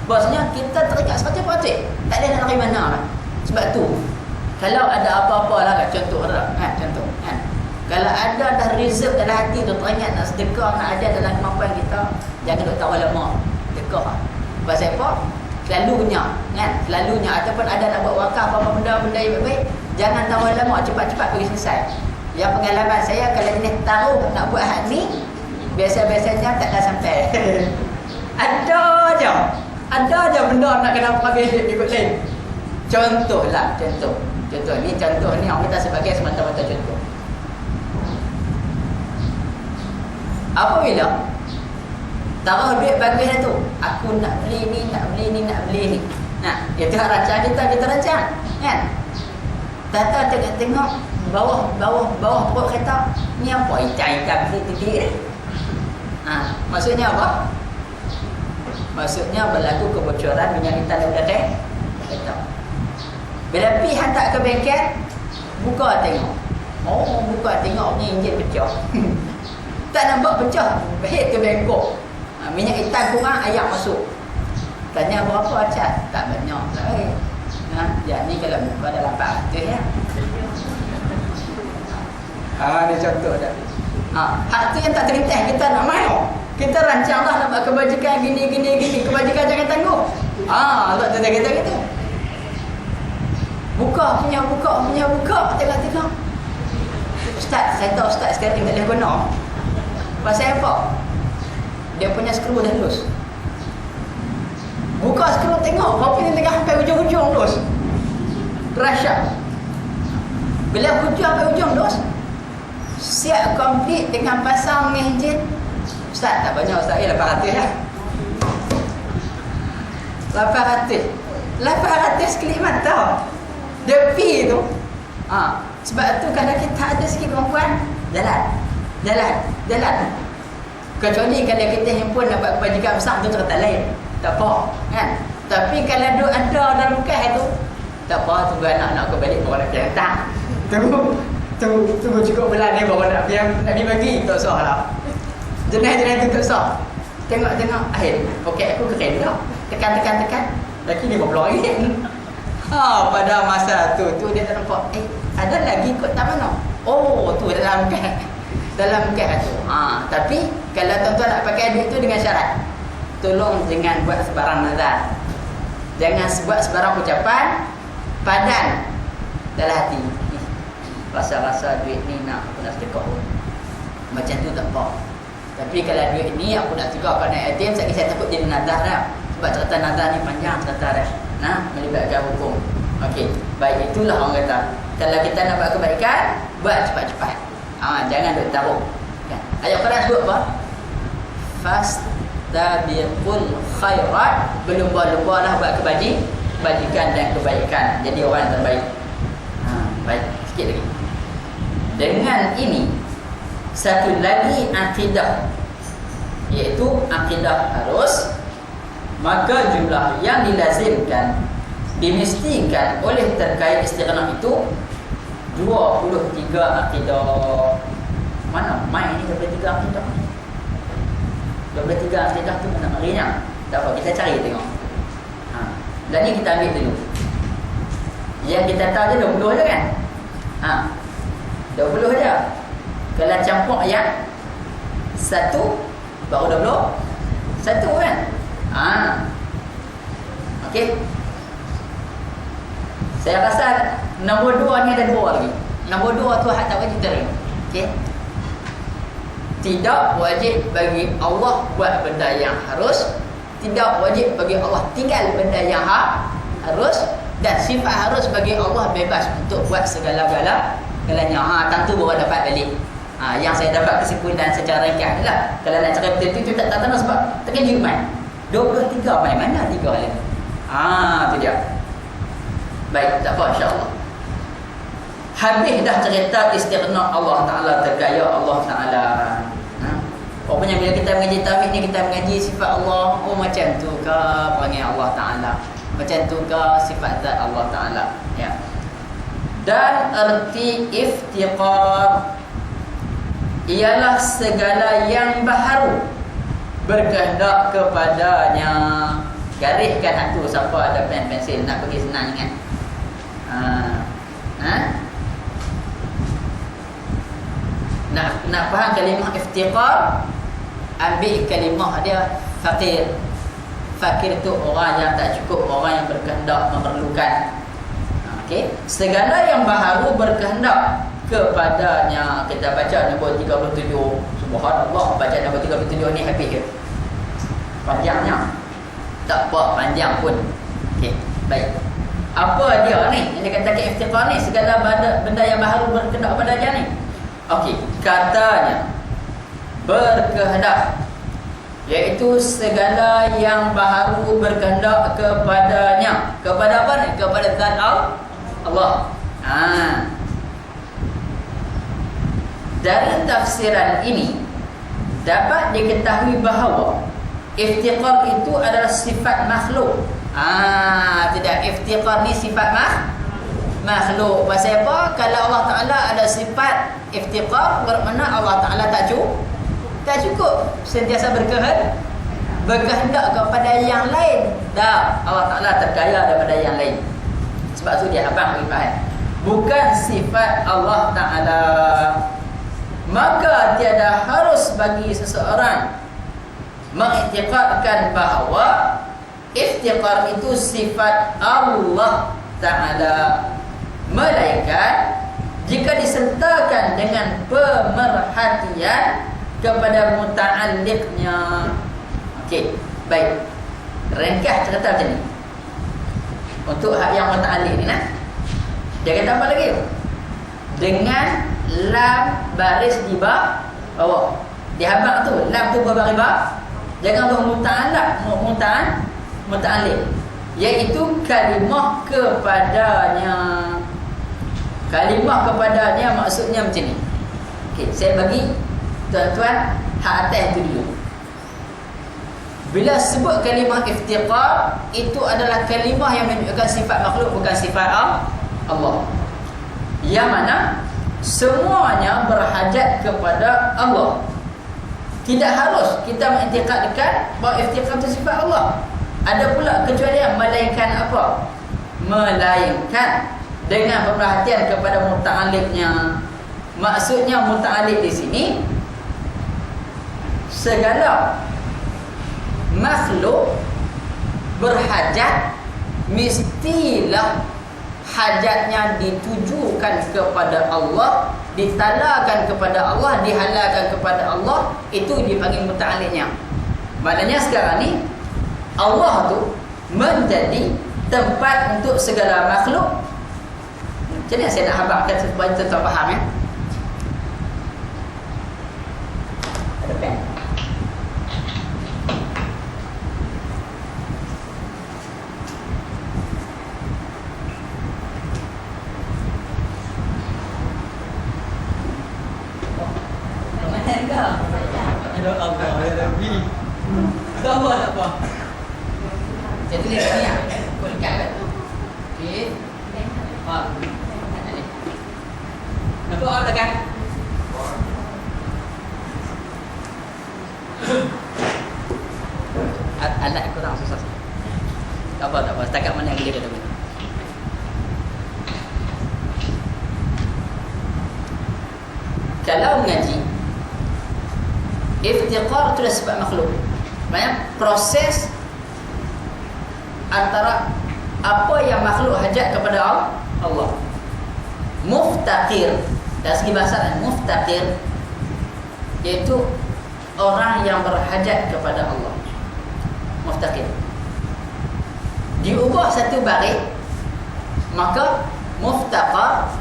Bahasanya kita terikat 100%. Tak ada nak lari mana kan. Sebab tu kalau ada apa-apa lah kan, contoh kan. Kalau ada dah reserve dalam hati tu, teringat nak sedekah, nak ada dalam kemampuan kita, jangan duk tawar lama sedekah. Pasal apa? Selalunya kan, ataupun ada nak buat wakaf apa benda-benda yang baik, jangan tawar lama, cepat-cepat pergi selesai. Yang pengalaman saya, kalau jenis taruh nak buat hak ni, biasa-biasanya takkan sampai. ada je benda nak kena pakai ikut lain. Contoh ni orang kita sebagai semata-mata contoh. Apabila taruh duit bagus dah tu, aku nak beli ni. Nah, itu rancang kita rancang kan. Tata tengok bawah perut kereta ni apa ikan titik-titik ni. Maksudnya apa? Maksudnya berlaku kebocoran minyak intan daripada kereta. Bila pergi hantar ke bengkel, buka tengok ni enjin pecah. Tak nampak pecah, head tu bengkok. Minyak hitam kurang, air masuk. Tanya berapa cat? Tak banyak. Ni kalau buka dalam 400 ya. Ni contoh dah. Hak tu yang tak terlintas, kita nak main. Kita rancanglah nak buat kebajikan gini. Kebajikan jangan tangguh. Allah tu kita gitu. Buka, tengok. Ustaz, saya tahu Ustaz sekarang tak boleh guna. Pasal apa? Dia punya skru dah lus. Buka skru tengok, berapa ni tengah sampai hujung-hujung lus. Dahsyat. Bila hujung sampai hujung lus, siap komplit dengan pasang enjin. Ustaz, tak banyak Ustaz, 800 lah. 800 kelip mata. Dia pi tu. Sebab tu kalau kita ada sikit kemampuan, jalan. Kecuali kalau kita himpun dapat kebajikan besar tu cerita lain. Tak apa kan. Tapi kalau duk ada dalam bekas tu, tak apa, tunggu anak aku balik baru nak pergi hantar. Tunggu cukup bulan ni baru nak bagi. Tak usah lah. Jenis tu tak usah. Tengok akhir poket aku keren dah. Tekan. Lagi RM50. Pada masa tu dia tak nampak. Ada lagi kot tak mana? Tu dalam bekas. Tu. Tapi kalau tuan-tuan nak pakai duit tu dengan syarat, tolong jangan buat sebarang nazar. Jangan buat sebarang ucapan padan dalam hati. Rasa-rasa duit ni aku nak sedekah. Macam tu tak apa. Tapi kalau duit ni aku nak sedekah kat ATM, saya takut jadi nazar dah. Sebab cerita nazar ni panjang cerita dah. Melibatkan hukum. Okey, baik, itulah orang kata. Kalau kita nak buat kebaikan, buat cepat-cepat. Jangan duk taruh. Kan? Ayat Quran sebut apa? Fastabiqul khairat, berlumba-lumbalah buat kebajikan dan kebaikan. Jadi orang yang terbaik. Baik, sikit lagi. Dengan ini satu lagi akidah, iaitu akidah harus, maka jumlah yang dilazimkan, dimestikan oleh terkait istiqamah itu 23 akidah. Mana main ni 23 akidah? 23 akidah tu mana marinya? Tak apa, kita cari tengok. Dan ni kita ambil dulu. Yang kita tahu je 20 je kan? 20 je. Kalau campur yang 1 baru 21 kan? Okey. Saya rasa nombor 2 ni ada 2 lagi. Nombor 2 tu hak tak wajib terima. Okey. Tidak wajib bagi Allah buat benda yang harus, tidak wajib bagi Allah tinggal benda yang harus, dan sifat harus bagi Allah bebas untuk buat segala-galanya. Tentu baru dapat balik. Yang saya dapat kesimpulan secara ringkas lah. Kalau nak cakap betul tu tak tahu sebab terkejut man. 23 mana 3 lagi. Tu dia. Baik, tak apa, insya-Allah. Habis dah cerita istighna Allah Ta'ala, tergaya Allah Ta'ala. Pokoknya bila kita mengaji tauhid ni, kita mengaji sifat Allah. Macam tu ke panggil Allah Ta'ala, macam tu ke sifat zat Allah Ta'ala, ya. Dan erti iftiqar ialah segala yang baharu berkehendak kepadanya. Gariskan hantu siapa ada pen pensil nak pergi senang ingat. Nak faham kalimah iftiqar, ambil kalimah dia fakir. Fakir itu orang yang tak cukup, orang yang berkehendak, memerlukan. Okey, segala yang baharu berkehendak kepadanya. Kita baca nombor 37. Subhanallah, baca nombor 37 ni habis ke? Panjangnya. Tak apa panjang pun. Okey, baik. Apa dia ni? Yang dikatakan iftiqar ni, segala benda yang baharu berkehendak kepadanya ni. Okey, katanya berkehendak, iaitu segala yang baharu berkehendak kepadanya. Kepada apa ni? Kepada zat Allah. Dari tafsiran ini dapat diketahui bahawa iftiqar itu adalah sifat makhluk. Tidak, iftiqar ni sifat makhluk. Pasal apa? Kalau Allah Ta'ala ada sifat iftiqar, bermakna Allah Ta'ala tak cukup sentiasa berkehendak kepada yang lain. Tak, Allah Ta'ala terkaya daripada yang lain. Sebab tu dia abang ibarat bukan sifat Allah Ta'ala. Maka tiada harus bagi seseorang mengiktikadkan bahawa iftiqar itu sifat Allah Ta'ala, melainkan jika disertakan dengan pemerhatian kepada muta'alliqnya. Okey, baik. Ringkas cerita macam ni. Untuk hak yang muta'alliq ni nah. Dia kata apa lagi? Dengan lam baris di bawah. Di habaq tu, lam tu berbaris bawah. Jangan muta'alliq, iaitu kalimah kepadanya. Kalimah kepadanya maksudnya macam ni. Okey, saya bagi tuan-tuan hak atas tu dulu. Bila sebut kalimah iftiqar, itu adalah kalimah yang menunjukkan sifat makhluk, bukan sifat Allah. Yang mana semuanya berhajat kepada Allah. Tidak harus kita mengiktikadkan bahawa iftiqar itu sifat Allah. Ada pula kecualian, melainkan apa? Melainkan dengan perhatian kepada muta'alliqnya. Maksudnya muta'alliq di sini segala makhluk berhajat, mestilah hajatnya ditujukan kepada Allah, ditalakan kepada Allah, dihalalkan kepada Allah. Itu dipanggil muta'alliqnya. Maknanya sekarang ni Allah tu menjadi tempat untuk segala makhluk. Macam mana saya nak habaqkan supaya tuan-tuan faham ya? Ada pen. Ya Allah, ya Rabbi. Tak apa. Saya tulis ni ya. Kau dekat kan? Okey. Nampak awak dekat? Alat kurang susah. Tak apa. Setakat mana yang boleh kata boleh. Kalau mengaji, iftiqar itu adalah sifat makhluk. Maksudnya proses antara apa yang makhluk hajat kepada Allah. Muftaqir, dari segi bahasa muftaqir, iaitu orang yang berhajat kepada Allah. Muftaqir diubah satu baris, maka muftaqar,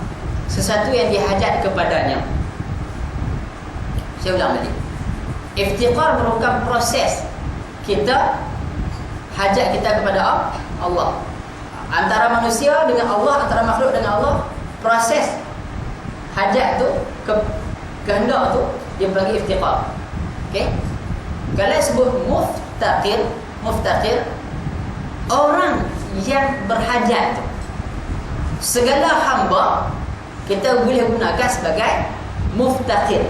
sesuatu yang dihajat kepadanya. Saya ulang balik. Iftiqar merupakan proses kita hajat kita kepada Allah. Antara manusia dengan Allah, antara makhluk dengan Allah, proses hajat tu, kehendak tu dipanggil iftiqar. Okey? Kalau sebut muftaqir, orang yang berhajat tu. Segala hamba kita boleh gunakan sebagai muftaqir.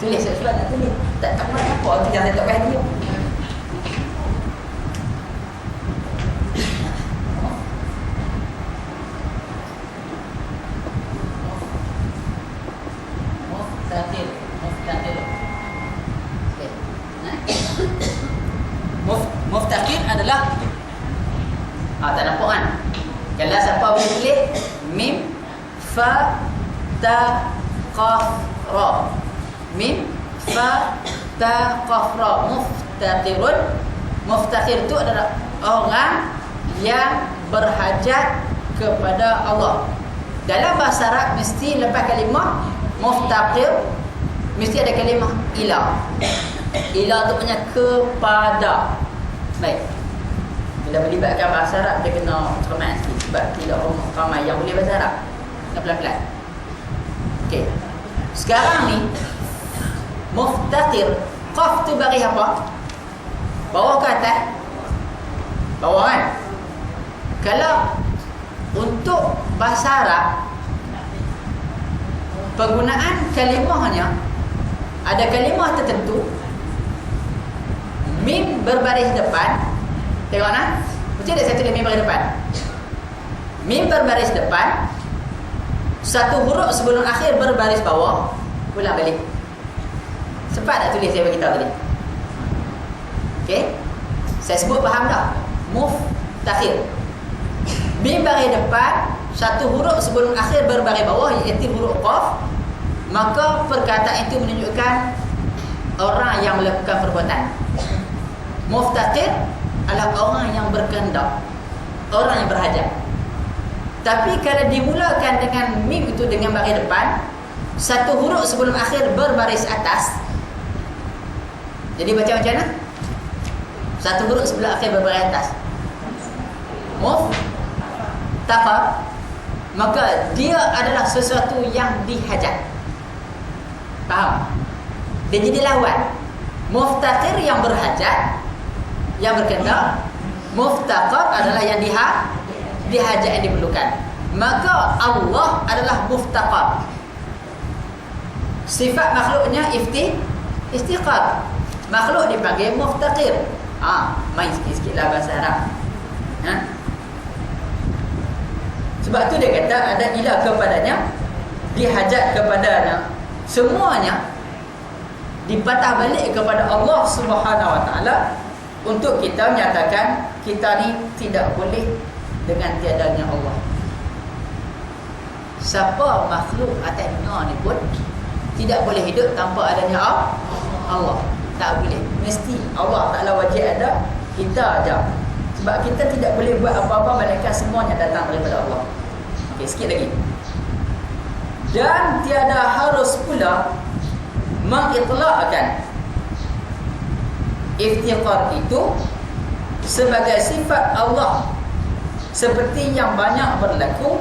Tulis sebab nak tulis. Tak apa kita tak payah dia. Muftaqir adalah tak nampak kan? Kalau siapa boleh tulis mim fa ta qaf ra. Mim fa ta qaf ra. Muftaqirun. Muftaqir itu adalah orang yang berhajat kepada Allah. Dalam bahasa Arab mesti lepas kalimah muftaqir mesti ada kalimah ila. Ila tu punya kepada. Baik. Bila melibatkan bahasa Arab dia kena cermat sikit sebab tidak orang ramai yang boleh bahasa Arab. Kena pelan-pelan. Okey. Sekarang ni muftaqir, qaf tu bagi apa? Bawah ke atas? Bawah kan? Kalau untuk bahasa Arab penggunaan kalimahnya ada kalimah tertentu mim berbaris depan. Tengok nak? Mesti ada satu mim berbaris depan. Mim berbaris depan, satu huruf sebelum akhir berbaris bawah. Ulang balik. Sempat tak tulis saya beritahu tadi? Okey. Saya sebut faham dah. Muftaqir. Mim baris depan, satu huruf sebelum akhir berbaris bawah iaitu huruf qaf. Maka perkataan itu menunjukkan orang yang melakukan perbuatan. Muftaqir adalah orang yang berkehendak, orang yang berhajat. Tapi kalau dimulakan dengan mim itu dengan baris depan, satu huruf sebelum akhir berbaris atas. Jadi baca macam mana? Satu huruf sebelum akhir berbaris atas. Muftaqir, maka dia adalah sesuatu yang dihajat. Faham? Dia jadi lawan. Muftaqir yang berhajat, yang berkehendak. Muftaqir adalah yang dihajat, yang diperlukan. Maka Allah adalah muftaqir. Sifat makhluknya istiqar. Makhluk dipanggil muftaqir. Main sikit-sikit lah bahasa Arab. Sebab tu dia kata ada ilah kepadanya, dihajat kepadanya. Semuanya dipatah balik kepada Allah Subhanahu Wa Taala untuk kita menyatakan kita ni tidak boleh dengan tiadanya Allah. Siapa makhluk atas dunia ni pun tidak boleh hidup tanpa adanya Allah. Tak boleh. Mesti Allah Taala wajib ada, kita ada. Sebab kita tidak boleh buat apa-apa melainkan semuanya datang daripada Allah. Okey, sikit lagi. Dan tiada harus pula mengitlaqkan iftiqar itu sebagai sifat Allah seperti yang banyak berlaku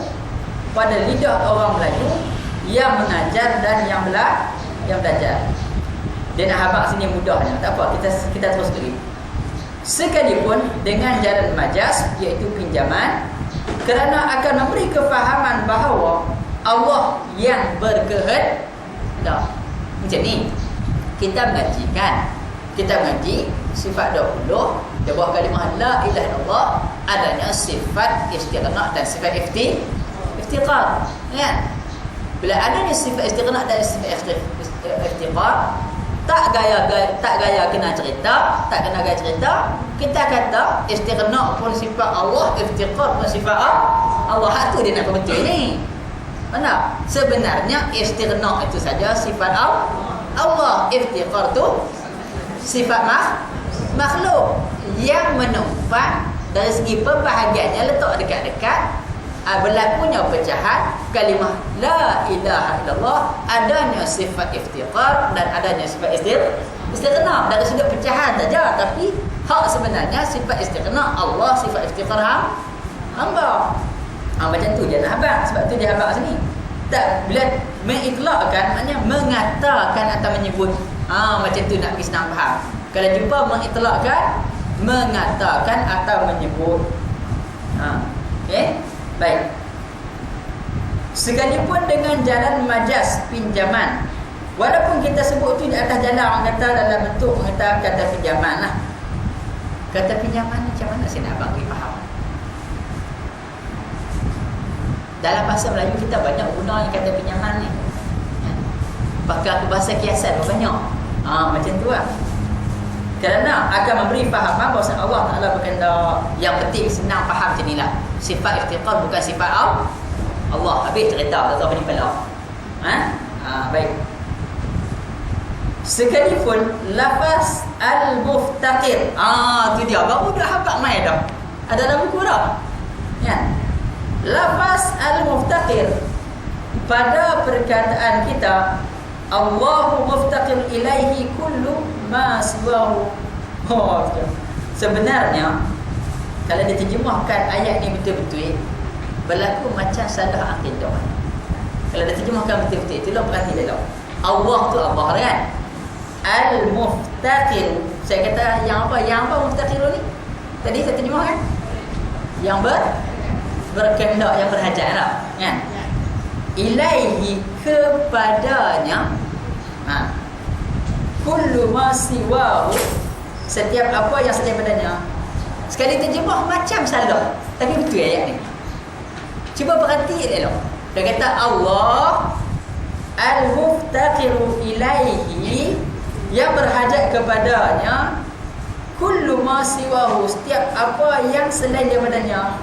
pada lidah orang Melayu yang mengajar dan yang belajar. Dia nak habaq sini mudahnya. Tak apa, kita terus dulu. Sekalipun dengan jalan majaz iaitu pinjaman, kerana akan memberi kefahaman bahawa Allah yang berkehendak. Macam ni kita mengaji sifat 20. Dia buat kalimah la ilaha illallah, adanya sifat istighna dan sifat iftiqar, kan? Bila adanya sifat istighna dan sifat iftiqar, tak gaya kena cerita, tak kena gaya cerita. Kita kata istighna pun sifat Allah, iftiqar pun sifat Allah. Hak tu dia nak betul ni. Mana? Sebenarnya istighna itu saja sifat Allah, iftiqar tu sifat makhluk yang menumpang dari segi pembahagiannya letak dekat-dekat. Berlakunya pecahan kalimah la ilaha illallah, adanya sifat iftiqar dan adanya sifat istighna. Dari sudut pecahan saja, tapi hak sebenarnya sifat istighna Allah, sifat iftiqar hamba. Macam tu dia nak habaq. Sebab tu dia habaq sini. Tak, bila mengitlaqkan maknanya mengatakan atau menyebut. Macam tu nak senang faham. Kalau jumpa mengitlaqkan, mengatakan atau menyebut. Okey. Baik. Sekalipun dengan jalan majaz pinjaman, walaupun kita sebut tu di atas jalan, orang kata dalam bentuk kata pinjaman lah. Kata pinjaman macam mana saya nak bagi faham? Dalam bahasa Melayu kita banyak guna yang kata pinjaman ni. Pakai bahasa kiasan banyak. Macam tu lah. Kerana akan memberi fahaman bahawa Allah Ta'ala berkehendak. Yang penting senang faham macam inilah. Sifat iftiqar bukan sifat Allah. Habis cerita, tak tahu apa ni kepala. Baik. Sekalipun lafaz al-muftaqir, tu dia baru dah hafal mai dah. Ada dalam buku dah. Ya. Lafaz al-muftaqir pada perkataan kita, Allahu muftaqir ilaihi kullu ma siwahu. Sebenarnya kalau diterjemahkan ayat ni betul-betul berlaku macam salah akidah. Kalau diterjemahkan betul-betul, itulah perhati dia tahu. Allah tu Allah kan? Al-muftaqir. Saya kata yang apa? Yang apa muftaqir ni? Tadi saya terjemahkan. Yang berkehendak, yang berhajat lah, kan? Ilaihi kepadanya. Kullu ma siwahu, setiap apa yang selain padanya. Sekali terjemah macam salah, tapi betul ayat ni. Cuba perhati dia lah. Dia kata Allah al-muftaqiru ilaihi, yang berhajat kepadanya, kullu ma siwahu, setiap apa yang selain daripadanya.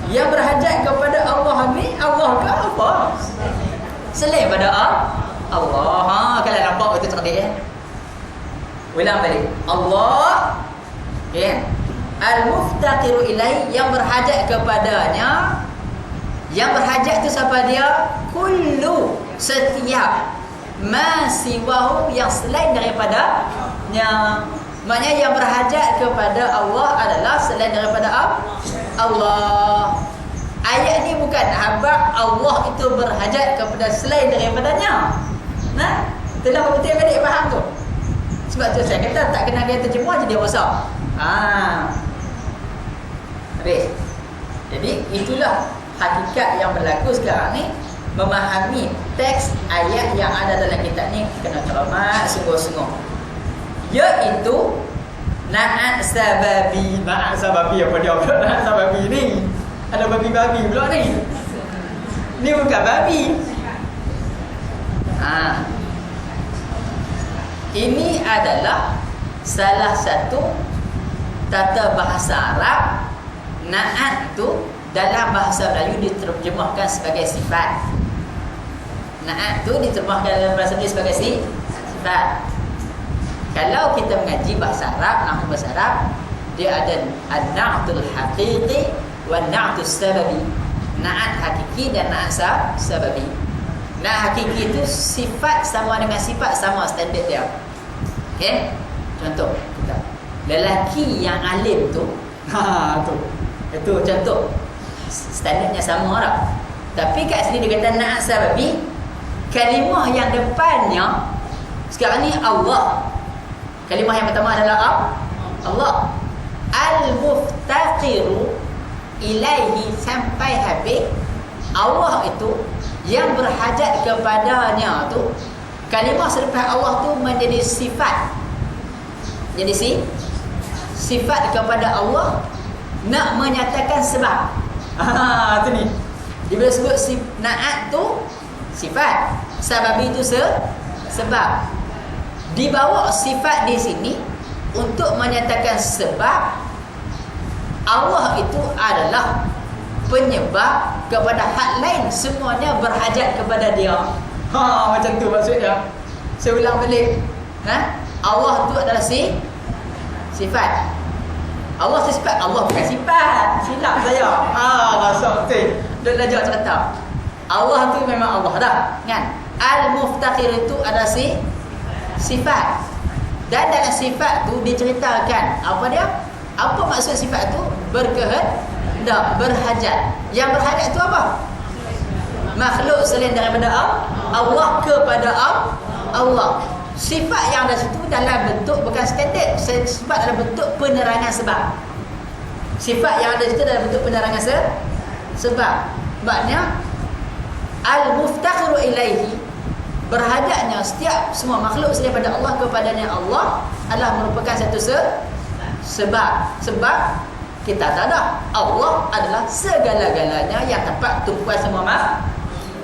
Yang berhajat kepada Allah ni, Allah ke apa? Selain pada Allah. Kalau nampak betul cerdik ya. Ulang balik. Allah, ya, al-muftaqiru ilaihi, yang berhajat kepadanya. Yang berhajat tu siapa dia? Kullu, setiap, ma siwahu, yang selain daripadanya. Maknanya yang berhajat kepada Allah adalah selain daripada Allah. Ayat ni bukan habaq Allah itu berhajat kepada selain daripadanya. Itulah betul adik faham tu. Sebab tu saya kata tak kena dia terjemah je dia rosak. Habis. Jadi itulah hakikat yang berlaku sekarang ni. Memahami teks ayat yang ada dalam kitab ni kena cermat sungguh-sungguh. Iaitu na'at sababi. Na'at sababi apa dia pula? Na'at sababi ni ada babi-babi pula ni. Ni bukan babi. Ini adalah salah satu tata bahasa Arab. Na'at tu dalam bahasa Melayu diterjemahkan sebagai sifat. Na'at tu diterjemahkan dalam bahasa Melayu sebagai sifat. Kalau kita mengaji bahasa Arab, nahwu bahasa Arab, dia ada an-na'tul haqiqi wa an-na'tus sababi. Na'at hakiki dan na'at sababi. Na'at hakiki itu sifat sama dengan sifat, sama standard dia. Okey? Contoh kita. Lelaki yang alim tu, tu. Itu contoh. Standardnya sama lah. Tapi kat sini dia kata na'at sababi, kalimah yang depannya sekarang ni Allah. Kalimah yang pertama adalah Allah. Al-muftaqiru ilaihi, sampai habis Allah itu yang berhajat kepadanya tu. Kalimah selepas Allah tu menjadi sifat. Jadi sifat kepada Allah, nak menyatakan sebab. Tu ni. Dia bila sebut na'at tu sifat, sababi itu sebab. Dibawa sifat di sini untuk menyatakan sebab Allah itu adalah penyebab kepada hak lain semuanya berhajat kepada dia. Macam tu maksudnya. Saya ulang balik. Allah itu adalah sifat. Allah sifat, Allah bukan sifat. Silap saya. Masuk betul. Dah belajar cerita. Allah tu memang Allah dah, kan? Al-muftaqir itu adalah sifat. Dan dalam sifat tu diceritakan apa dia? Apa maksud sifat tu? Berkehendak, berhajat. Yang berhajat tu apa? Makhluk selain daripada Allah kepada Allah. Sifat yang ada situ dalam bentuk bukan standard, sifat dalam bentuk penerangan sebab. Sifat yang ada situ dalam bentuk penerangan sebab. Maknanya al-muftaqiru ilaihi, berhajatnya setiap semua makhluk selain daripada Allah kepadanya Allah adalah merupakan satu sebab. Sebab kita tahu dah Allah adalah segala-galanya yang dapat tumpuan semua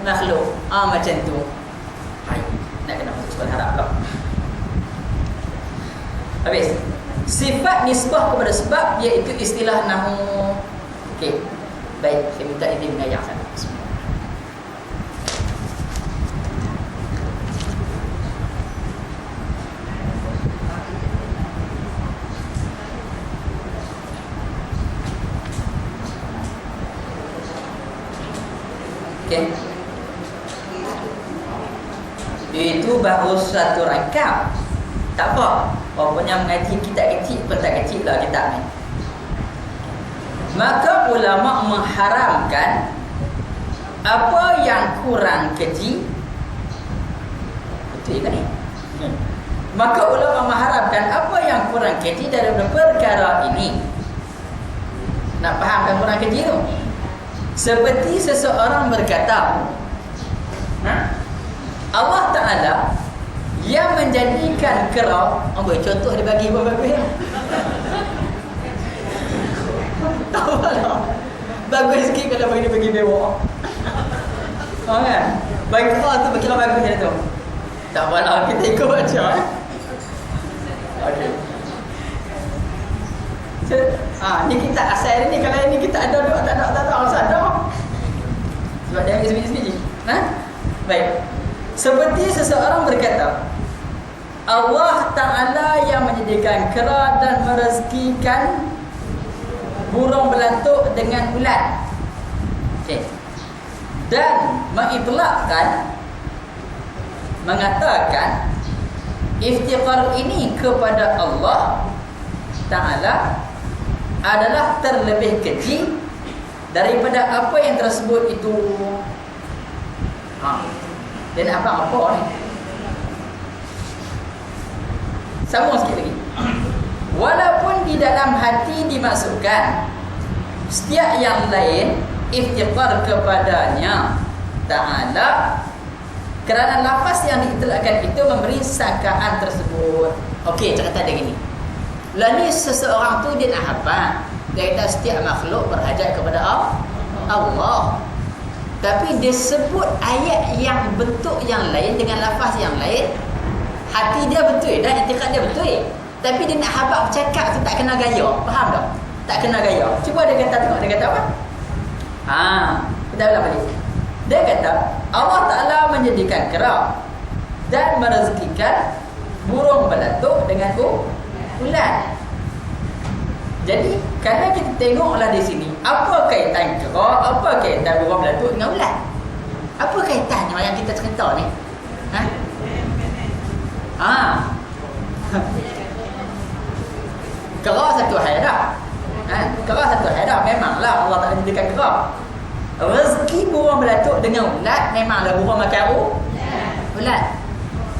makhluk. Macam tu. Hai, nak kena masuk sekolah harap pula. Habis. Sifat nisbah kepada sebab iaitu istilah nahu. Okey. Baik, saya minta izin mengajar sana. Okey. Itu baru satu rangkap. Tak apa. Pokoknya mengaji kitab kecil pun tak kecil lah kitab ni. Maka ulama mengharamkan apa yang kurang keji. Betul kan ni? Maka ulama mengharamkan apa yang kurang keji daripada perkara ini. Nak fahamkan kurang keji tu? Seperti seseorang berkata, Allah Ta'ala yang menjadikan kera, contoh dia bagi bagus-bagus lah. Tahu lah, bagus sikit kalau bagi bewak. Kan? Bagi kera tu bagi bagus dia tu. Tak apalah, kita ikut baca. Okey. Ni kita asal ni, kalau ni kita ada duk, tak ada ada. Sebab dia ambil sebiji-sebiji. Baik. Seperti seseorang berkata, Allah Ta'ala yang menyediakan kera dan merezekikan burung belatuk dengan ulat. Okay. Dan mengitlaqkan, mengatakan iftiqar ini kepada Allah Ta'ala adalah terlebih keji daripada apa yang tersebut itu. Dan apa-apa ni sambung sikit lagi. Walaupun di dalam hati dimasukkan setiap yang lain iftiqar kepadanya Ta'ala, kerana lafaz yang diitlaqkan itu memberi sangkaan tersebut. Okey, cerita dia gini. Lalu seseorang tu dia nak hafal, dia kata setiap makhluk berhajat kepada Allah. Tapi dia sebut ayat yang bentuk yang lain dengan lafaz yang lain. Hati dia betul dan i'tiqad dia betul. Tapi dia nak habaq bercakap tu tak kena gaya. Faham tak? Tak kena gaya. Cuba dia kata, tengok dia kata apa? Kita ulang balik. Dia kata Allah Ta'ala menjadikan kera dan merezekikan burung belatuk dengan ulat. Jadi kalau kita tengoklah di sini, apa kaitan kera, apa kaitan burung belatuk dengan ulat? Apa kaitannya yang kita cerita ni? Kera satu haidah. Kera satu haidah, memanglah Allah Ta'ala jadikan kera. Rezeki burung belatuk dengan ulat, memanglah burung makan ulat.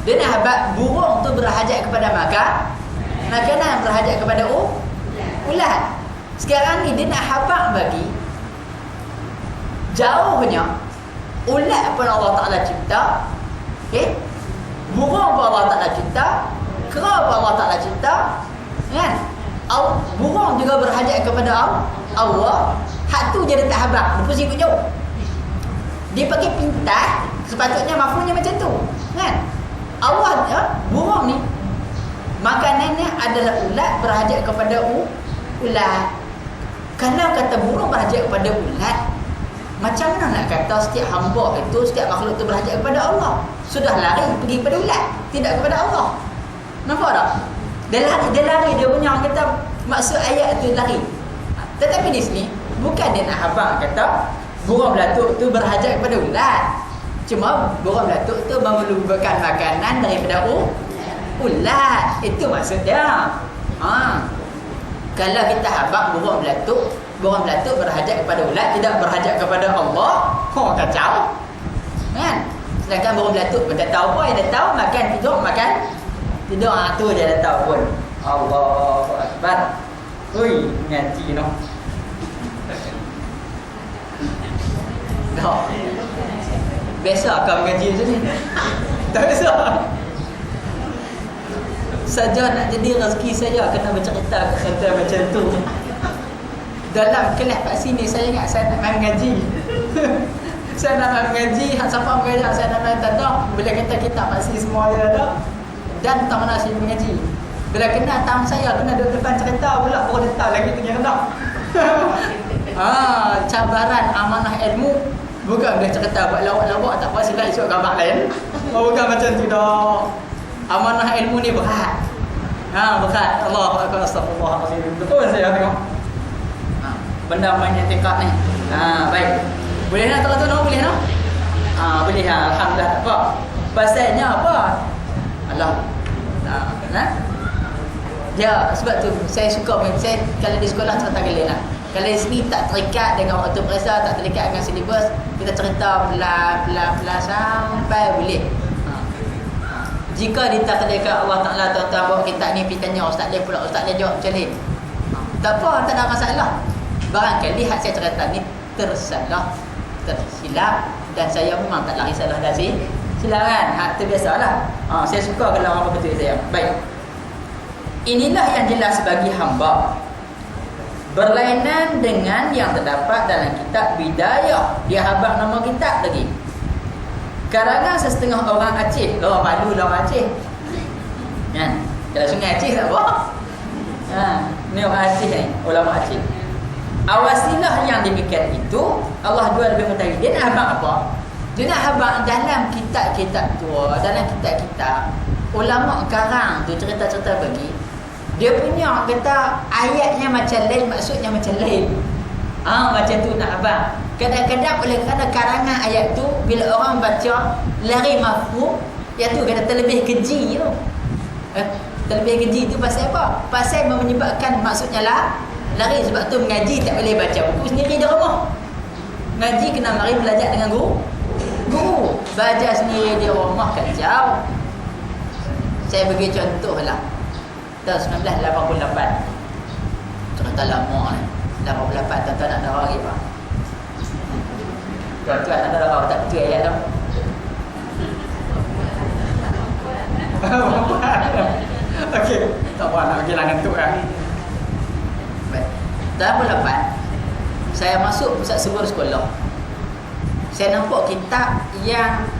Dia nak habaq burung tu berhajat kepada makanan, berhajat kepada ulat. Sekarang ni dia nak habaq bagi jauhnya ulat pun Allah Ta'ala cipta, okay? Burung pun Allah Ta'ala cipta, kera pun Allah Ta'ala cipta, kan? Burung juga berhajat kepada Allah. Hak tu je dia tak habaq, dia pusing ikut jauh. Dia pakai pintas, sepatutnya mafhumnya macam tu, kan? Allah, burung ni makanannya adalah ulat, berhajat kepada ulat. Kalau kata burung berhajat kepada ulat, macam mana nak kata setiap hamba itu, setiap makhluk itu berhajat kepada Allah? Sudah lari pergi kepada ulat, tidak kepada Allah. Nampak tak? Dia lari, dia punya orang kata maksud ayat itu lari. Tetapi di sini bukan dia nak habaq kata burung belatuk tu berhajat kepada ulat. Cuma burung belatuk tu memerlukan makanan daripada ulat. Itu maksud dia. Kalau kita habaq burung belatuk berhajat kepada ulat, tidak berhajat kepada Allah, kacau. Kan? Sedangkan burung belatuk pun tak tahu apa, dia tahu makan tidur, tu je dia tahu pun. Allahu Akbar. Ui, ngaji no. Dah. Biasa kau mengaji macam ni. Tak biasa. Saja nak jadi rezeki saya kena bercerita kata macam tu. Dalam kelas kat sini saya ingat saya nak mengaji. Saya nak mengaji, hak siapa mengajar saya nak tanda bila kata kita masih semua dia ada dan tak mana saya mengaji. Bila kena tamu saya, kena duduk depan cerita pula, baru dia tahu lagi tengah rendah. Cabaran amanah ilmu. Bukan dia cerita buat lawak-lawak tak apa, silap esok gambar lain. Bukan macam tu dah. Amanah ilmu ni berat. Berat. Allahu akbar, astagfirullahalazim. Betul saya tengok. Benda main tingkat ni. Baik. Boleh nak tuan-tuan, boleh nak? Boleh. Alhamdulillah. Apa? Pasalnya apa? Allah. Ya, sebab tu saya suka main. Saya kalau di sekolah cerita kalian lah. Kalau di sini tak terikat dengan waktu perisa, tak terikat dengan silibus, kita cerita pelan-pelan sampai boleh. Jika ditakdirkan Allah Ta'ala tuan-tuan bawa kita ni pergi tanya Ustaz dia pula, Ustaz dia jawab macam ni. Tak apa, tak ada masalah. Barangkali hak saya cerita ni tersalah, tersilap, dan saya memang tak lari salah dah silap kan. Hak tu biasalah. Saya suka kalau orang betul saya. Baik. Inilah yang jelas bagi hamba, berlainan dengan yang terdapat dalam kitab Bidayah. Dia habaq nama kitab lagi. Karangan sesetengah orang Aceh. Orang malu lah orang Aceh. Kan? Kalau sungai Aceh tak apa. Ni orang Aceh ni, ulama Aceh. Awasilah yang demikian itu Allah jual lebih mengetahui. Dia nak habaq apa? Dia nak habaq dalam kitab-kitab tua, dalam kitab-kitab ulama karang tu cerita-cerita bagi. Dia punya kata ayatnya macam lain, maksudnya macam lain. Macam tu nak abang. Kadang-kadang oleh kerana karangan ayat tu, bila orang baca lari mafhum, iaitu kata terlebih keji tu. Terlebih keji tu pasal apa? Pasal menyebabkan maksudnya lah lari. Sebab tu mengaji tak boleh baca buku sendiri di rumah. Ngaji kena mari belajar dengan guru. Belajar sendiri di rumah kacau. Saya bagi contoh lah. Tahun 1988. Cerita lama ni. 88 tuan-tuan nak darah lagi pak. Tuan-tuan nak darah tak betul ayat tu. Okey, tak apa nak pergi langan tu kan. Baik. Dalam 88 saya masuk pusat sebuah sekolah. Saya nampak kitab yang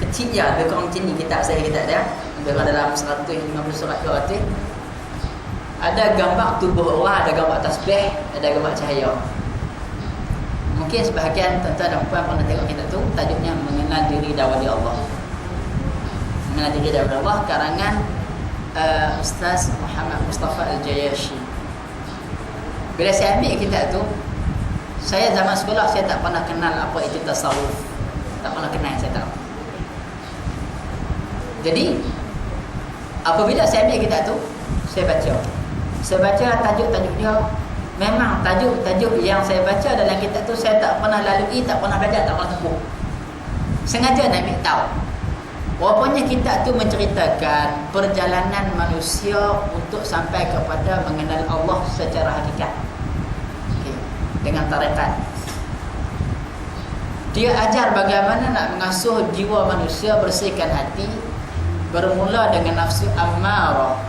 kecil je, lebih kurang macam ni kitab saya, kitab dia. Lebih kurang dalam 150 surat 200. Ada gambar tubuh orang, ada gambar tasbih, ada gambar cahaya. Mungkin sebahagian tuan-tuan dan puan pernah tengok kitab tu. Tajuknya Mengenal Diri dan Wali Allah. Mengenal Diri dan Wali Allah, karangan Ustaz Muhammad Mustafa Al-Jayashi. Bila saya ambil kitab tu, saya zaman sekolah saya tak pernah kenal apa itu tasawuf. Tak pernah kenal, saya tahu. Jadi apabila saya ambil kitab tu, saya baca tajuk-tajuk dia. Memang tajuk-tajuk yang saya baca dalam kitab tu saya tak pernah lalui, tak pernah belajar, tak pernah tempuh. Sengaja nak ambil tahu. Rupanya kitab tu menceritakan perjalanan manusia untuk sampai kepada mengenal Allah secara hakikat. Dengan tarekat. Dia ajar bagaimana nak mengasuh jiwa manusia, bersihkan hati, bermula dengan nafsu ammarah.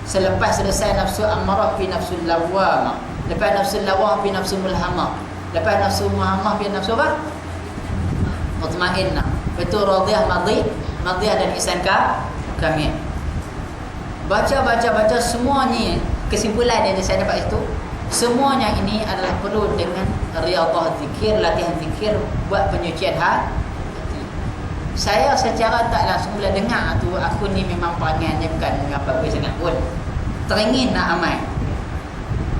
Selepas selesai nafsu ammarah pi nafsu lawamah. Lepas nafsu lawamah pi nafsu mulhamah. Lepas nafsu mulhamah pi nafsu apa? Mutmainnah. Itu radiyah madiyah dan ihsan kamil. Baca semuanya, kesimpulan yang saya dapat itu, semuanya ini adalah perlu dengan riyadhah zikir, latihan zikir buat penyucian hati. Saya secara tak langsung bila dengar tu, aku ni memang perangannya bukan apa-apa sangat pun. Teringin nak amal.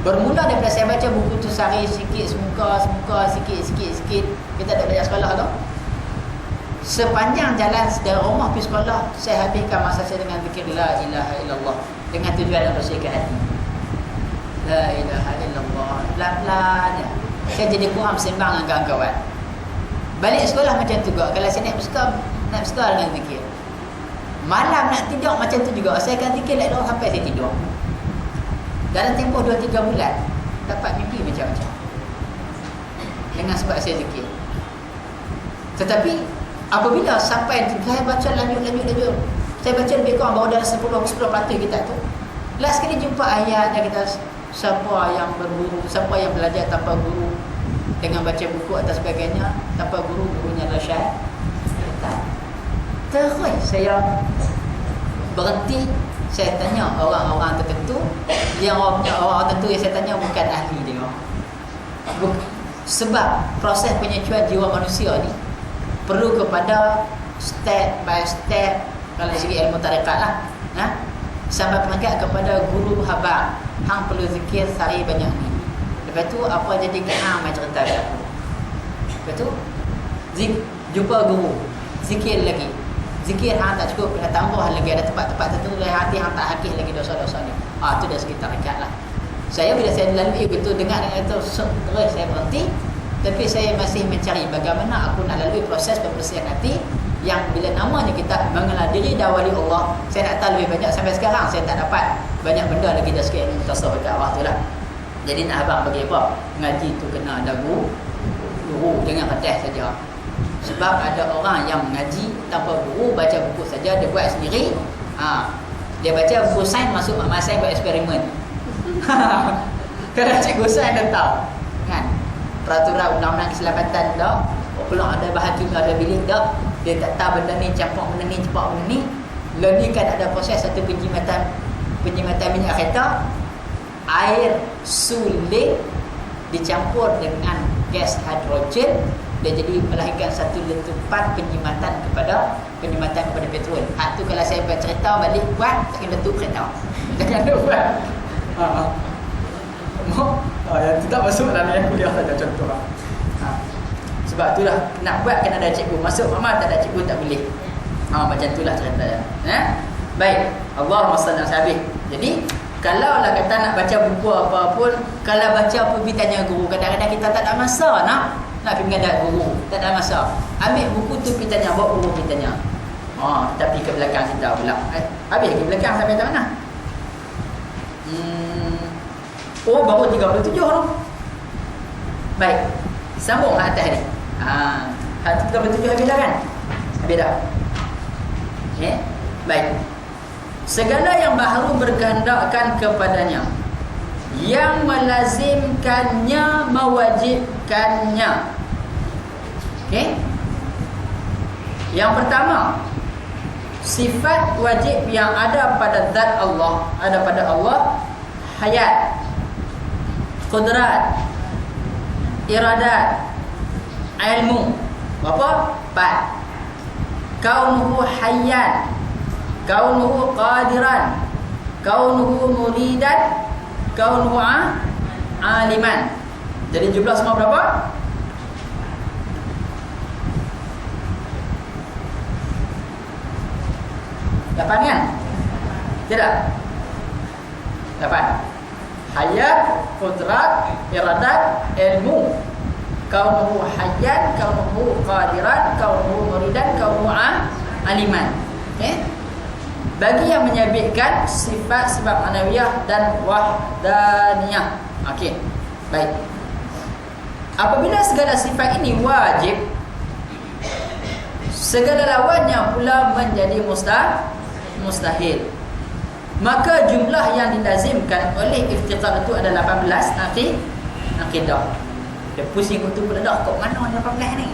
Bermula daripada saya baca buku tu sehari sikit, semuka, sikit. Kita tak belajar sekolah tu. Sepanjang jalan dari rumah pergi sekolah, saya habiskan masa saya dengan zikir la ilaha illallah, dengan tujuan nak bersihkan hati. La ilaha illallah. Pelan-pelan je. Saya jadi kurang sembang dengan kawan-kawan. Balik sekolah macam tu juga. Kalau saya nak bersekolah dengan zikir. Malam nak tidur macam tu juga. Saya akan zikir like orang sampai saya tidur. Dalam tempoh 2-3 bulan dapat mimpi macam-macam dengan sebab saya zikir. Tetapi apabila sampai saya baca lanjut, saya baca lebih kurang baru dalam 10% kita tu. Last kali jumpa ayat dia kata, siapa yang berburu, siapa yang belajar tanpa guru, dengan baca buku atau sebagainya, tanpa guru, gurunya adalah syaitan. Terus saya berhenti, saya tanya orang-orang tertentu, yang orang tertentu yang saya tanya bukan ahli dia. Sebab proses penyecuhan jiwa manusia ni perlu kepada step by step, kalau dari segi ilmu tarekat lah, sampai peringkat kepada guru habar, hang perlu zikir sehari banyak ni. Lepas tu apa jadi ke hang mai cerita kat aku. Lepas tu jumpa guru, zikir lagi. Zikir hang tak cukup, kena tambah lagi, ada tempat-tempat tertentu dalam hati hang tak hakis lagi dosa-dosa ni. Tu dah segi tarekat lah. Saya bila saya lalui betul dengar dengan itu, terus saya berhenti. Tapi saya masih mencari bagaimana aku nak lalui proses pembersihan hati yang bila namanya kita mengenal diri dah wali Allah. Saya nak tahu lebih banyak. Sampai sekarang saya tak dapat banyak benda lagi dah sikit ilmu tasawuf kat awal tu lah. Jadi nak abang bagi apa? Ngaji tu kena ada guru, jangan ketas saja. Sebab ada orang yang mengaji tanpa guru, baca buku saja, dia buat sendiri. Dia baca buku sains, masuk mak sains buat eksperimen. Kalau cikgu sains dah tahu kan, peraturan undang-undang keselamatan dah, kalau ada bahan kimia ada bilik dah, dia tak tahu benda ni campur benda ni, cepat benda ni. Lalu kan ada proses satu penjimatan minyak kereta, air sulit dicampur dengan gas hidrogen, dia jadi melahirkan satu letupan penyimatan kepada petrol. Hak tu kalau saya buat cerita balik buat tak kena letup kereta. Jangan buat. Yang tu tak masuk dalam yang kuliah saja contoh lah. Sebab itulah nak buat kena ada cikgu. Masuk mama tak ada cikgu tak boleh. Macam itulah cerita dia. Baik. Allahumma salli ala sahabi. Jadi kalau lah kata nak baca buku apa pun, kalau baca apa pergi tanya guru. Kadang-kadang kita tak ada masa nak pergi mengadap guru, tak ada masa. Ambil buku tu pergi tanya, bawa guru pergi tanya. Tapi ke belakang kita pula. Habis ke belakang sampai ke mana? Baru 37 tu. Baik. Sambung atas ni. Hak 37 habis dah kan? Habis dah. Baik. Segala yang baharu berkehendakkan kepadanya, yang melazimkannya, mewajibkannya. Yang pertama, sifat wajib yang ada pada zat Allah, ada pada Allah: hayat, qudrat, iradat, ilmu. Berapa? 4. Kaunuhu hayyan, kaunuhu qadiran, kaunuhu muridan, kaunuhu aliman. Jadi jumlah semua berapa? 8 kan? Tidak? 8. Hayat, qudrat, iradat, ilmu. Kaunuhu hayyan, kaunuhu qadiran, kaunuhu muridan, kaunuhu aliman. Bagi yang menyabitkan sifat-sifat manawiyah dan wahdaniyah. Baik. Apabila segala sifat ini wajib, segala lawannya pula menjadi mustahil. Maka jumlah yang dilazimkan oleh iftiqar itu adalah 18. Aqidah. Dia pusing untuk pula dah, kok mana 18 ni?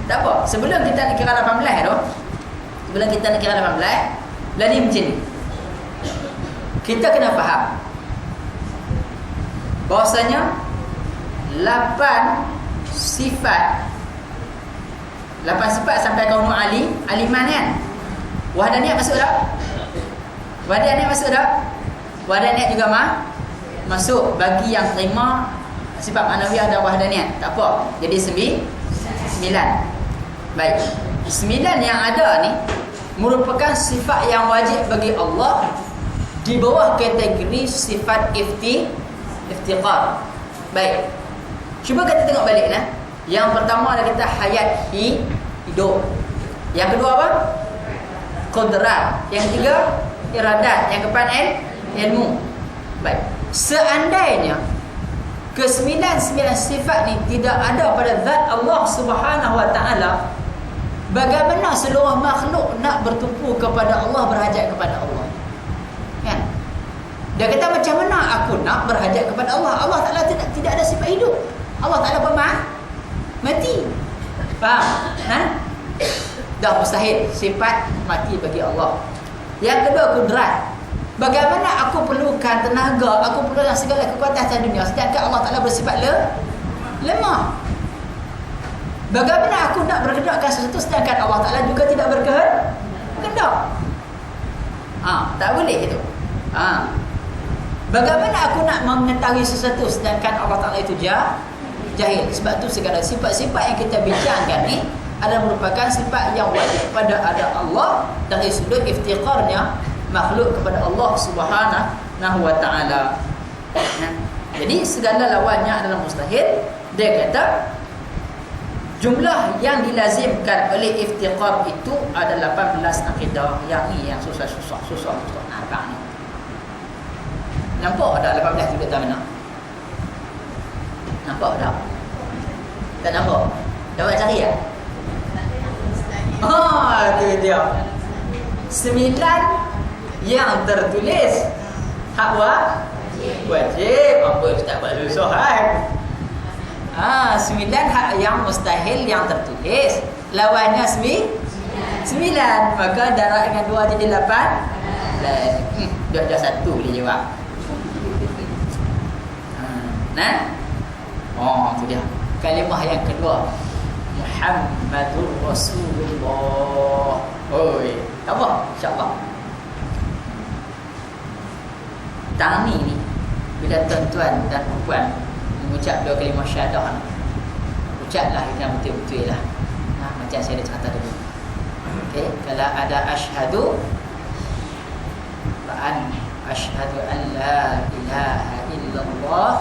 Tak apa. Sebelum kita nak kira 18 tu, sebelum kita nak kira 18, lagi macam ni. Kita kena faham bahawasanya 8 sifat sampai kaum aliman kan? Wahdaniyah masuk tak? Wahdaniyah masuk tak? Wahdaniyah juga masuk bagi yang terima sifat manawiyah dan wahdaniyah. Tak apa. Jadi 9. Baik. 9 yang ada ni merupakan sifat yang wajib bagi Allah di bawah kategori sifat iftiqar. Baik. Cuba kita tengok balik nah. Yang pertama ada kita hayat, hidup. Yang kedua apa? Qudrat. Yang ketiga iradat. Yang keempat ilmu. Baik. Seandainya ke-9 sifat ni tidak ada pada zat Allah Subhanahu wa taala, bagaimana seluruh makhluk nak bertumpu kepada Allah, berhajat kepada Allah? Kan? Dia kata macam mana aku nak berhajat kepada Allah? Allah Taala tidak ada sifat hidup. Allah Taala mati. Faham? Dah mustahil sifat mati bagi Allah. Yang kedua, kudrat. Bagaimana aku perlukan tenaga, aku perlukan segala kekuatan atas dunia, sedangkan Allah Ta'ala bersifat lemah. Bagaimana aku nak berkehendakkan sesuatu sedangkan Allah Ta'ala juga tidak berkehendak? Tak boleh itu. Bagaimana aku nak mengetahui sesuatu sedangkan Allah Ta'ala itu jahil? Sebab tu segala sifat-sifat yang kita bincangkan ni adalah merupakan sifat yang wajib pada ada Allah dari sudut iftiqarnya makhluk kepada Allah Subhanahu wa Ta'ala. Jadi segala lawannya adalah mustahil. Dia kata jumlah yang dilazimkan oleh iftiqar itu ada 18 akidah. Yang ni yang susah nampak ni. Nampak ada 18 tu tak mana? Nampak tak? Tak nampak? Dapat cari tak? Itu dia. 9 yang tertulis hak wajib. Apa ustaz buat susah 9 hak yang mustahil yang tertulis. Lawannya 9. Maka darab dengan 2 jadi 8. Dah satu boleh jawab. Itu dia. Kalimah yang kedua, Muhammadur Rasulullah. Apa? InsyaAllah. Tang ni bila tuan-tuan dan puan mengucap dua kalimah syahadah, ucaplah yang betul-betul lah. Macam saya dah kata dulu. Okey, kalau ada asyhadu asyhadu an la ilaha illallah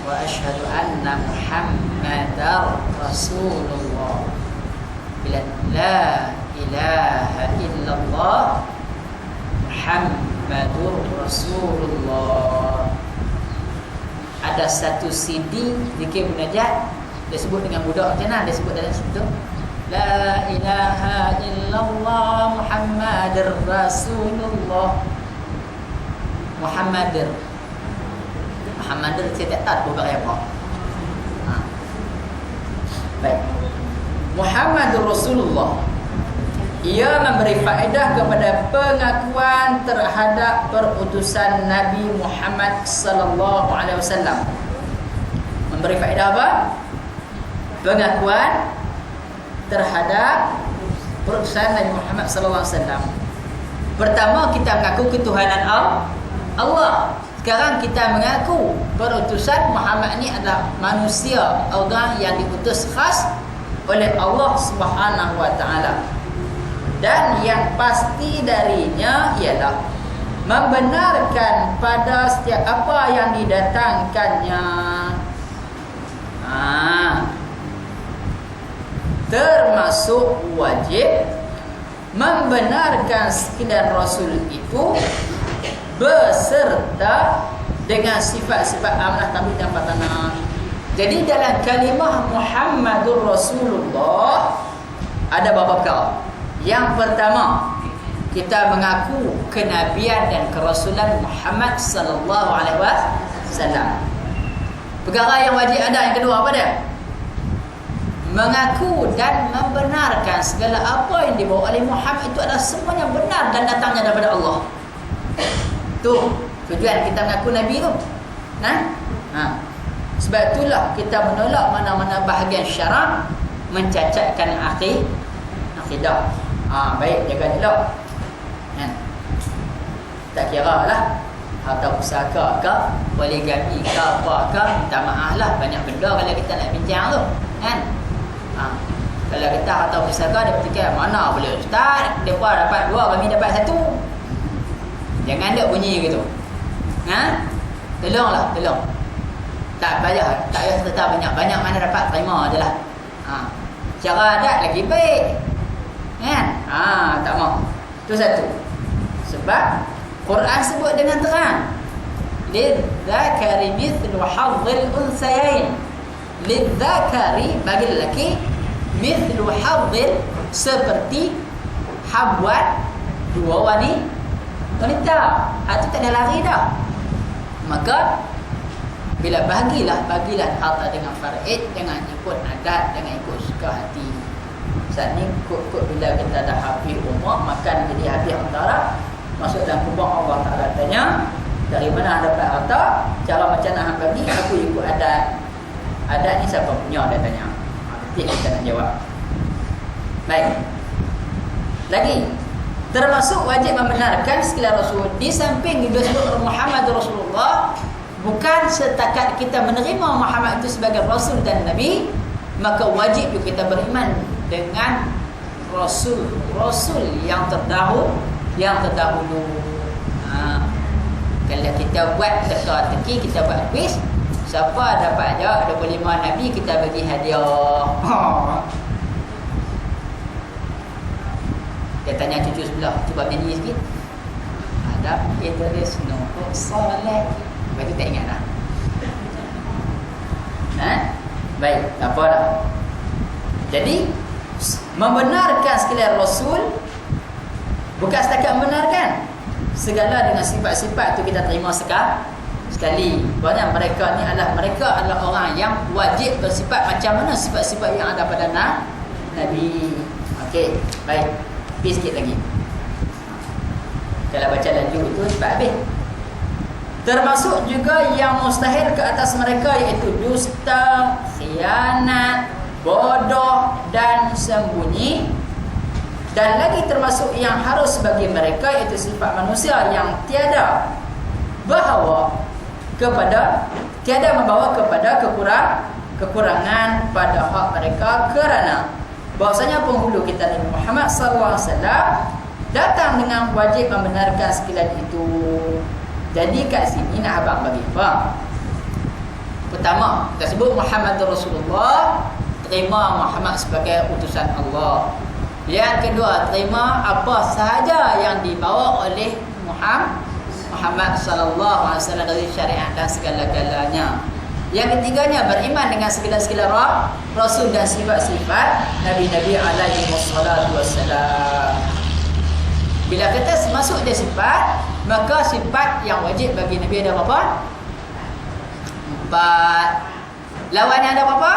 wa asyhadu anna Muhammadar Rasulullah. Bila la ilaha illallah Muhammadur Rasulullah. Ada satu CD zikir munajat, dia sebut dengan budak macam mana dia sebut dalam situ, la ilaha illallah Muhammadur Rasulullah. Muhammadur saya tak tahu bagi apa. Baik, Muhammadur Rasulullah, ia memberi faedah kepada pengakuan terhadap perutusan Nabi Muhammad sallallahu alaihi wasallam. Memberi faedah apa? Pengakuan terhadap perutusan Nabi Muhammad sallallahu alaihi wasallam. Pertama, kita mengaku ketuhanan Allah. Sekarang kita mengaku perutusan Muhammad ini adalah manusia, orang yang diutus khas oleh Allah Subhanahu wa Ta'ala. Dan yang pasti darinya ialah membenarkan pada setiap apa yang didatangkannya. Termasuk wajib membenarkan sekalian Rasul itu beserta dengan sifat-sifat amanah, tabligh dan patanah. Jadi dalam kalimah Muhammadur Rasulullah ada beberapa perkara. Yang pertama, kita mengaku kenabian dan kerasulan Muhammad sallallahu alaihi wasallam. Perkara yang wajib ada. Yang kedua apa dia? Mengaku dan membenarkan segala apa yang dibawa oleh Muhammad itu adalah semuanya benar dan datangnya daripada Allah. Tu tujuan kita mengaku Nabi tu. Sebab itulah kita menolak mana-mana bahagian syarak mencacatkan akidah. Baik, jaga elok. Tak kira lah atau pusaka ke, poligami ke, apa ke, minta maaf lah. Banyak benda kalau kita nak bincang tu kan. Kalau kita atau pusaka, dia fikir mana boleh ustaz, mereka dapat 2, kami dapat 1. Jangan ada bunyi gitu. Tolong. Tak payah serta banyak mana dapat, terima je lah. Cara adat lagi baik kan? Tak mau. Itu satu. Sebab Quran sebut dengan terang, lidzakari mithlu hadzil unsayain. Lidzakari bagi lelaki, mithlu hadzil seperti habuat 2 wanita. Itu tak ada lari dah. Maka bila bagilah harta dengan faraid, dengan ikut adat, dengan ikut suka hati. Saat ni kot-kot bila kita dah habis umur, makan jadi habis antara, masuk dalam kubur Allah Ta'ala tanya, dari mana dapat harta, cara macam nak hang bagi, aku ikut adat. Adat ni siapa punya, dia tanya. Nanti kita nak jawab. Baik. Lagi, termasuk wajib membenarkan sekalian Rasul. Di samping disebut Muhammad Rasulullah, bukan setakat kita menerima Muhammad itu sebagai Rasul dan Nabi, maka wajib juga kita beriman dengan Rasul yang terdahulu. Kalau kita buat teka-teki, kita buat quiz, siapa dapat jawab 25 Nabi, kita bagi hadiah. Dia tanya cucu sebelah, cuba nyanyi sikit. Ada Idris Nuh Saleh. Lepas tu tak ingat dah. Baik, tak apa dah. Jadi membenarkan sekalian Rasul bukan setakat membenarkan, segala dengan sifat-sifat tu kita terima sekali. Banyak mereka adalah orang yang wajib bersifat macam mana sifat-sifat yang ada pada Nabi. Okey, baik. Pergi sikit lagi. Kalau baca laju itu cepat habis. Termasuk juga yang mustahil ke atas mereka, iaitu dusta, khianat, bodoh dan sembunyi. Dan lagi termasuk yang harus bagi mereka, iaitu sifat manusia yang tiada membawa kepada kekurangan pada hak mereka, kerana bahwasanya penghulu kita Nabi Muhammad SAW datang dengan wajib membenarkan sekalian itu. Jadi kat sini nak abang bagi apa? Pertama, kita sebut Muhammad Rasulullah, terima Muhammad sebagai utusan Allah. Yang kedua, terima apa sahaja yang dibawa oleh Muhammad sallallahu alaihi wasallam dari syariat dan segala-galanya. Yang ketiganya, beriman dengan segala-segala rasul dan sifat-sifat nabi-nabi alaihi wassalam. Bila kita masuk dia sifat, maka sifat yang wajib bagi Nabi ada berapa? 4. Lawannya ada berapa?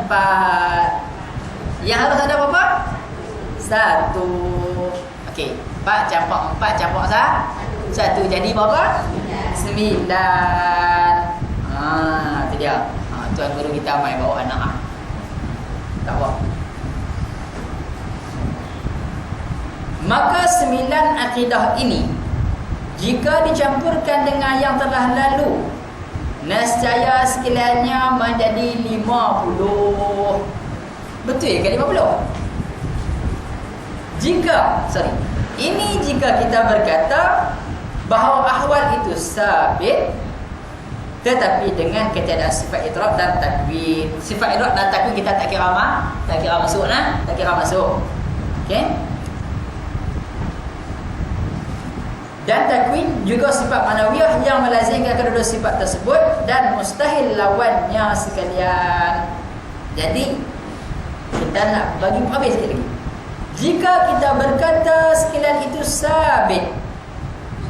4. Yang harus ada berapa? 1. Okey, 4 campur 4 campur 1 jadi berapa? 9. Itu dia. Tuan guru kita mai bawa anak tak apa. Maka 9 akidah ini jika dicampurkan dengan yang telah lalu, nescaya sekaliannya menjadi 50. Betul ke 50? Jika kita berkata bahawa ahwal itu sabit, tetapi dengan ketiadaan sifat idrak dan takwin. Sifat idrak dan takwin kita tak kira masuk. Okey. Dan takwin juga sifat manawiyah yang melazimkan kedua sifat tersebut dan mustahil lawannya sekalian. Jadi kita nak bagi habis sikit lagi. Jika kita berkata sekalian itu sabit,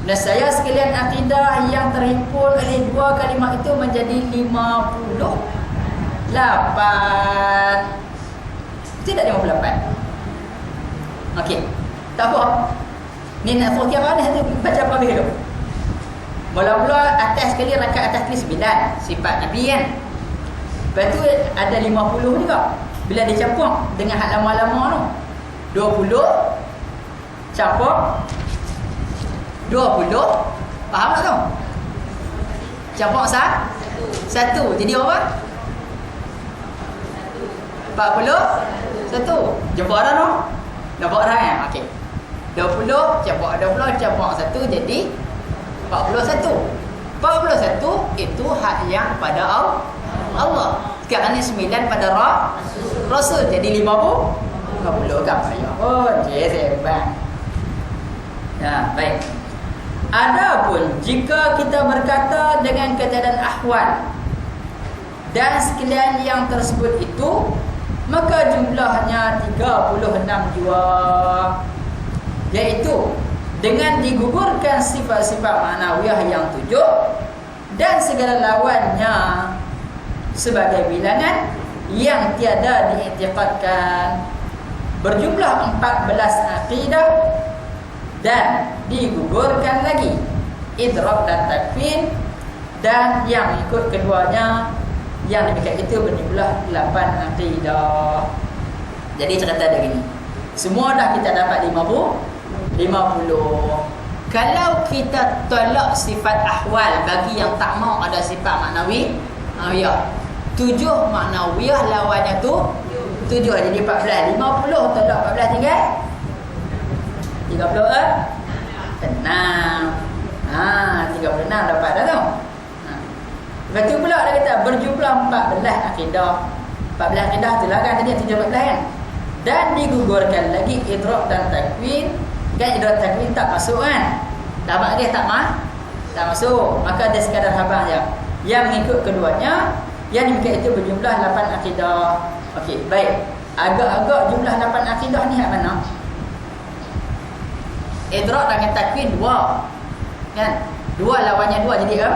nescaya sekalian akidah yang terhimpun oleh dua kalimah itu menjadi 58. Tidak 58. Okey, tak apa. Ni nak suruh tiap hari baca apa habis tu. Mula-mula atas sekali rakaat atas ni 9 sifat Nabi kan. Lepas tu ada 50 juga. Bila dicampur dengan hak lama-lama tu 20 campur 20, faham tak tu? Campur 1 jadi apa? 41. Jumpa dah tu? Nampak dah kan? Okey. 20 campur 1 jadi 41. 41 itu hak yang pada Allah. Sekarang ni 9 pada Rasul jadi 50 kan payah. Sembang. Ya, baik. Adapun jika kita berkata dengan ketiadaan ahwal dan sekalian yang tersebut itu, maka jumlahnya 36 jua, iaitu dengan digugurkan sifat-sifat ma'nawiyah yang 7 dan segala lawannya sebagai bilangan yang tiada diiktiqadkan berjumlah 14 akidah dan digugurkan lagi idrak dan takfir, dan yang ikut keduanya yang demikian itu berjumlah 8 akidah. Jadi cerita dia gini, semua dah kita dapat 50. Kalau kita tolak sifat ahwal bagi yang tak mau ada sifat maknawi, ya 7 maknawiyah lawannya tu 7, jadi 14. 50 tolak 14 tinggal 36. 36 dapat dah tu. Lepas tu pula dia kata berjumlah 14 akidah. 14 akidah tu lah kan tadi 7 14 kan. Dan digugurkan lagi idrak dan takwin. Kan idrak takwin tak masuk kan. Labak dia tak masuk. Maka dia sekadar habang je. Yang mengikut keduanya, yang demikian itu berjumlah 8 akidah. Okey, baik. Agak-agak jumlah 8 akidah ni hak mana? Idrak dengan takwin 2. Kan? 2 lawannya 2 jadi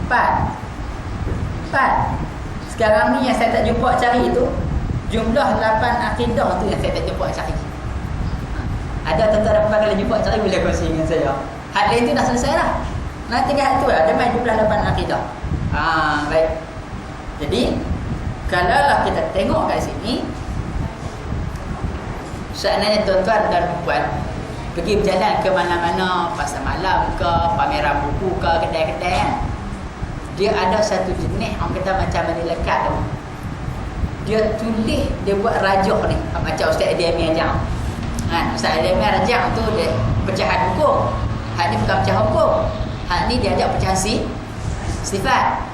4. Sekarang ni yang saya tak jumpa cari tu jumlah 8 akidah tu yang saya tak jumpa cari. Ada tuan-tuan kalau jumpa cari boleh kongsi dengan saya. Had lain tu dah selesai dah. Nanti kat tu ada main jumlah 8 akidah. Baik. Jadi kalaulah kita tengok kat sini, seandainya tuan-tuan dan puan pergi berjalan ke mana-mana, pasar malam ke, pameran buku ke, kedai-kedai kan, dia ada satu jenis orang kata macam mana lekat tu. Dia tulis, dia buat rajah ni macam Ustaz Adi Amir ajar. Ustaz Adi Amir ajar tu dia pecahan hukum. Hak ni bukan pecahan hukum. Hak ni dia ajak pecahan sifat.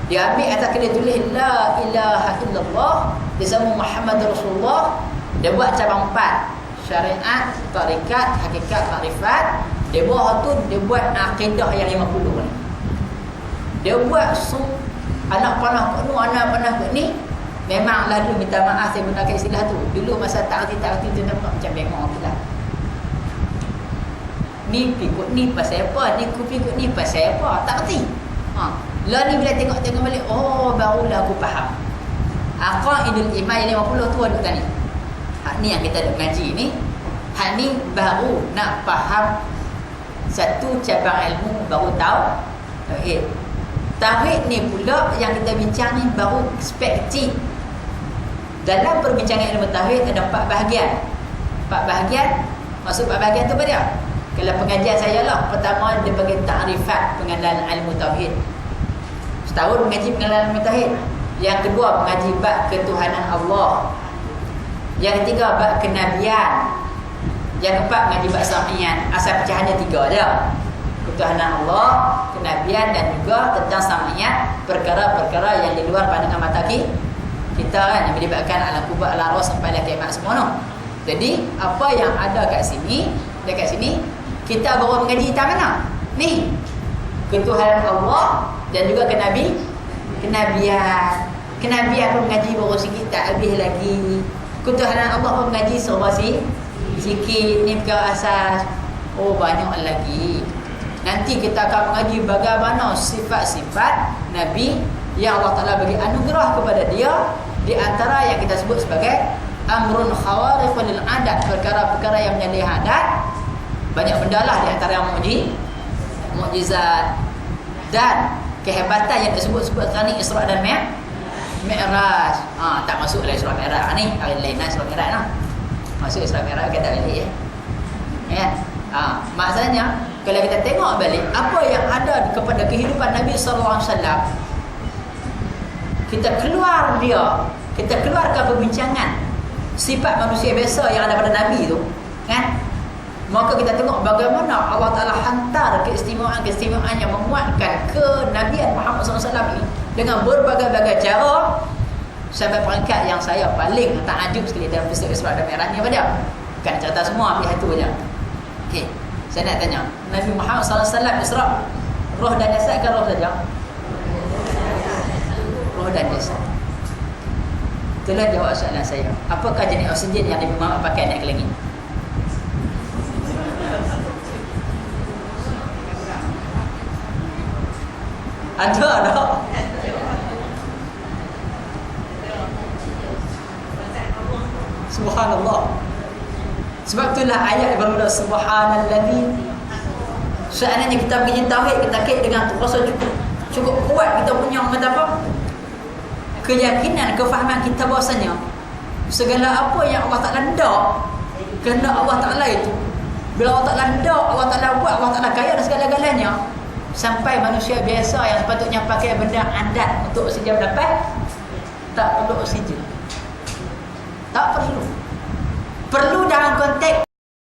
Dia ambil atas dia tulis la ilaha illallah, dia sama Muhammad Rasulullah. Dia buat cabang 4, syariat, tarikat, hakikat, makrifat. Dia bawah tu dia buat akidah yang 50 ni. Dia buat anak panah kot ni, anak panah kot ni. Memanglah dulu minta maaf saya gunakan istilah tu. Dulu masa tak arti tu nampak macam bengong pula. Ni pikut ni pasal apa, ni ku pikut ni pasal apa, tak erti. Lah ni bila tengok balik, oh barulah aku faham. Aqaidul iman yang 50 tu ada ni. Hak ni yang kita duk ngaji ni. Hak ni baru nak faham satu cabang ilmu, baru tahu tauhid. Tauhid ni pula yang kita bincang ni baru perspektif. Dalam perbincangan ilmu tauhid ada 4 bahagian. 4 bahagian, maksud 4 bahagian tu apa dia? Kalau pengajian saya lah, pertama dia bagi ta'rifat pengenalan ilmu tauhid. Setahun mengaji pengenalan ilmu tauhid. Yang kedua mengaji bab ketuhanan Allah. Yang ketiga bab kenabian. Yang keempat mengaji bab sam'ian. Asal pecahannya 3 je. Ketuhanan Allah, kenabian dan juga tentang sam'ian, perkara-perkara yang di luar pandangan mata kita kan, yang melibatkan alam kubur, alam roh sampai dah kiamat semua no. Jadi apa yang ada kat sini, dekat sini kita baru mengaji tentang mana? Ni ketuhanan Allah dan juga kenabian. Kenabian pun mengaji baru sikit, tak habis lagi. Ketuhanan Allah pun mengaji serba sikit. Ni perkara asas. Oh banyak lagi. Nanti kita akan mengaji bagaimana sifat-sifat Nabi yang Allah Ta'ala bagi anugerah kepada dia, di antara yang kita sebut sebagai amrun khawariqul adat, perkara-perkara yang menyalahi adat. Banyak benda lah di antara yang mukjizat dan kehebatan yang disebut-sebut tadi Isra dan Mi'raj. Tak masuk lah Isra Mi'raj ni, hari lain lah Isra Mi'raj lah. Masuk Isra Mi'raj kata balik ya. Maksudnya kalau kita tengok balik apa yang ada kepada kehidupan Nabi sallallahu alaihi wasallam, kita keluarkan perbincangan sifat manusia biasa yang ada pada Nabi tu kan, maka kita tengok bagaimana Allah Ta'ala hantar keistimewaan yang menguatkan kenabian Muhammad SAW ini dengan berbagai-bagai cara, sampai perangkat yang saya paling takjub sekali dalam peristiwa Isra dan Mi'raj ni apa dia? Bukan cerita semua, ambil satu je. Okey, saya nak tanya, Nabi Muhammad SAW Isra roh dan jasad ke roh saja? Roh dan jasad. Itulah jawab soalan saya. Apakah jenis oksigen yang Nabi Muhammad pakai naik ke langit? Ada. Subhanallah. Sebab itulah ayat bermula subhanallazi. Seandainya kita pergi tauhid, kita kait dengan tu rasa cukup kuat kita punya kata apa? Keyakinan, kefahaman kita bahasanya segala apa yang Allah Ta'ala hendak kerana Allah Ta'ala itu, bila Allah Ta'ala hendak, Allah Ta'ala buat, Allah Ta'ala kaya dan segala-galanya. Sampai manusia biasa yang sepatutnya pakai benda adat untuk oksigen dapat, tak perlu oksigen. Tak perlu. Perlu dalam konteks